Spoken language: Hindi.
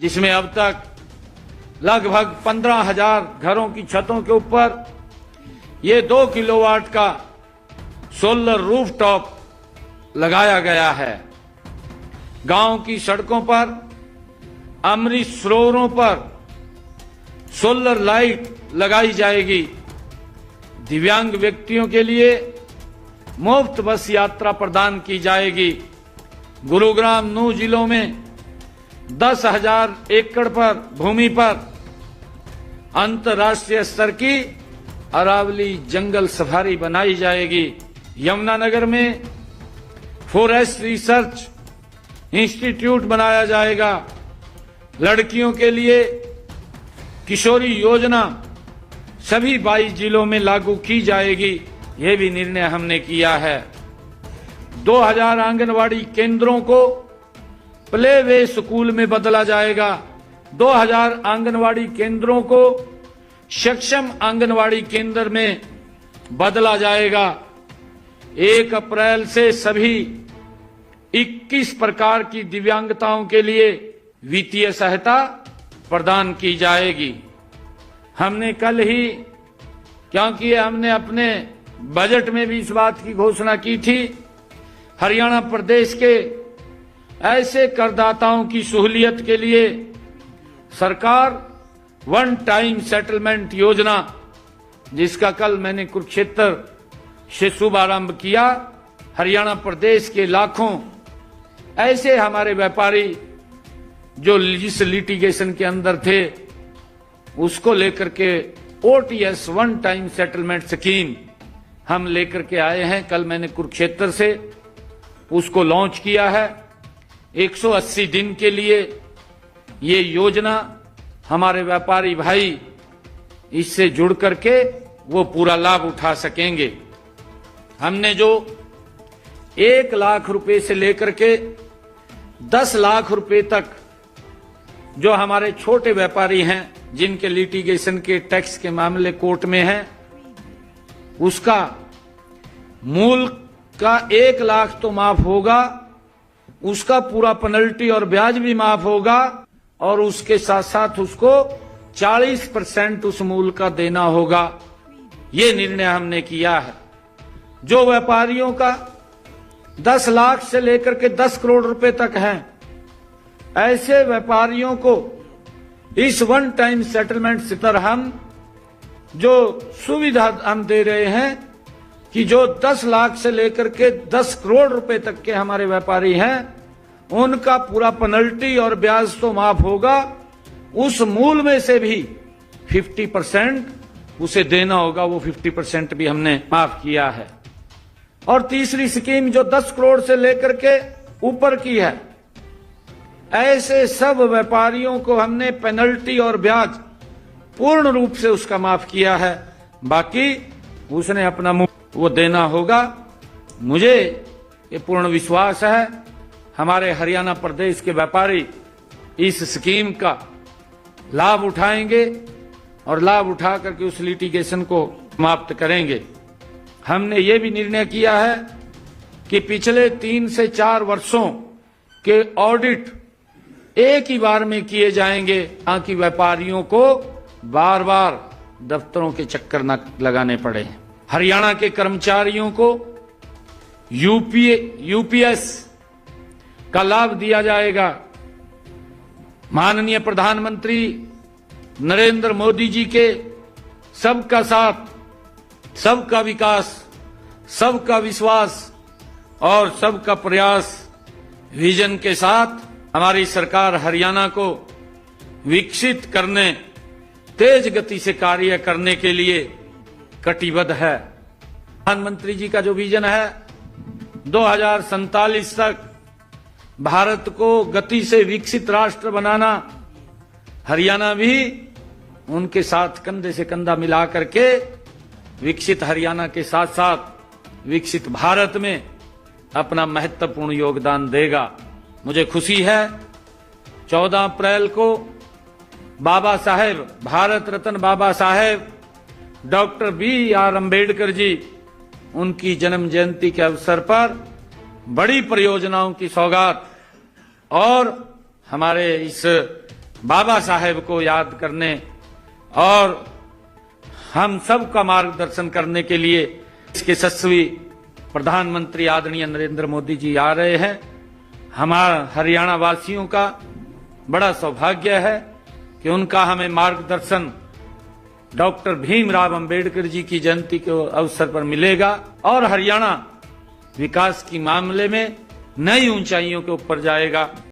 जिसमें अब तक लगभग 15,000 घरों की छतों के ऊपर ये 2 किलोवाट का सोलर रूफटॉप लगाया गया है। गांव की सड़कों पर, अमृत सरोवरों पर सोलर लाइट लगाई जाएगी। दिव्यांग व्यक्तियों के लिए मुफ्त बस यात्रा प्रदान की जाएगी। गुरुग्राम, नूह जिलों में 10,000 एकड़ पर भूमि पर अंतर्राष्ट्रीय स्तर की अरावली जंगल सफारी बनाई जाएगी। यमुनानगर में फॉरेस्ट रिसर्च इंस्टीट्यूट बनाया जाएगा। लड़कियों के लिए किशोरी योजना सभी 22 जिलों में लागू की जाएगी। यह भी निर्णय हमने किया है। 2000 आंगनवाड़ी केंद्रों को प्ले वे स्कूल में बदला जाएगा। 2000 आंगनवाड़ी केंद्रों को सक्षम आंगनवाड़ी केंद्र में बदला जाएगा। 1 अप्रैल से सभी 21 प्रकार की दिव्यांगताओं के लिए वित्तीय सहायता प्रदान की जाएगी। हमने कल ही, क्योंकि हमने अपने बजट में भी इस बात की घोषणा की थी, हरियाणा प्रदेश के ऐसे करदाताओं की सहूलियत के लिए सरकार वन टाइम सेटलमेंट योजना, जिसका कल मैंने कुरुक्षेत्र से शुभारंभ किया। हरियाणा प्रदेश के लाखों ऐसे हमारे व्यापारी जो जिस लिटिगेशन के अंदर थे, उसको लेकर के OTS one time settlement scheme हम लेकर के आए हैं। कल मैंने कुरुक्षेत्र से उसको लॉन्च किया है। 180 दिन के लिए ये योजना हमारे व्यापारी भाई इससे जुड़ करके वो पूरा लाभ उठा सकेंगे। हमने जो 1 लाख रुपए से लेकर के 10 लाख रुपए तक जो हमारे छोटे व्यापारी हैं, जिनके लिटिगेशन के टैक्स के मामले कोर्ट में हैं, उसका मूल का 1 लाख तो माफ होगा, उसका पूरा पेनल्टी और ब्याज भी माफ होगा, और उसके साथ साथ उसको 40% उस मूल का देना होगा। ये निर्णय हमने किया है। जो व्यापारियों का 10 लाख से लेकर के 10 करोड़ रुपए तक है, ऐसे व्यापारियों को इस वन टाइम सेटलमेंट से तर हम जो सुविधा हम दे रहे हैं कि जो 10 लाख से लेकर के 10 करोड़ रुपए तक के हमारे व्यापारी हैं, उनका पूरा पेनल्टी और ब्याज तो माफ होगा, उस मूल में से भी 50% उसे देना होगा। वो 50% भी हमने माफ किया है। और तीसरी स्कीम जो 10 करोड़ से लेकर के ऊपर की है, ऐसे सब व्यापारियों को हमने पेनल्टी और ब्याज पूर्ण रूप से उसका माफ किया है। बाकी उसने अपना मुंह वो देना होगा। मुझे ये पूर्ण विश्वास है हमारे हरियाणा प्रदेश के व्यापारी इस स्कीम का लाभ उठाएंगे और लाभ उठा करके उस लिटिगेशन को समाप्त करेंगे। हमने ये भी निर्णय किया है कि पिछले 3 से 4 वर्षों के ऑडिट एक ही बार में किए जाएंगे, ताकि व्यापारियों को बार बार दफ्तरों के चक्कर न लगाने पड़े। हरियाणा के कर्मचारियों को यूपीएस का लाभ दिया जाएगा। माननीय प्रधानमंत्री नरेंद्र मोदी जी के सबका साथ, सबका विकास, सबका विश्वास और सबका प्रयास विजन के साथ हमारी सरकार हरियाणा को विकसित करने, तेज गति से कार्य करने के लिए कटिबद्ध है। प्रधानमंत्री जी का जो विजन है 2047 तक भारत को गति से विकसित राष्ट्र बनाना, हरियाणा भी उनके साथ कंधे से कंधा मिला करके विकसित हरियाणा के साथ साथ विकसित भारत में अपना महत्वपूर्ण योगदान देगा। मुझे खुशी है 14 अप्रैल को बाबा साहेब, भारत रत्न बाबा साहेब डॉक्टर BR अम्बेडकर जी, उनकी जन्म जयंती के अवसर पर बड़ी परियोजनाओं की सौगात और हमारे इस बाबा साहेब को याद करने और हम सब का मार्गदर्शन करने के लिए इसके यशस्वी प्रधानमंत्री आदरणीय नरेंद्र मोदी जी आ रहे हैं। हमारा हरियाणा वासियों का बड़ा सौभाग्य है कि उनका हमें मार्गदर्शन डॉक्टर भीमराव अंबेडकर जी की जयंती के अवसर पर मिलेगा और हरियाणा विकास की मामले में नई ऊंचाइयों के ऊपर जाएगा।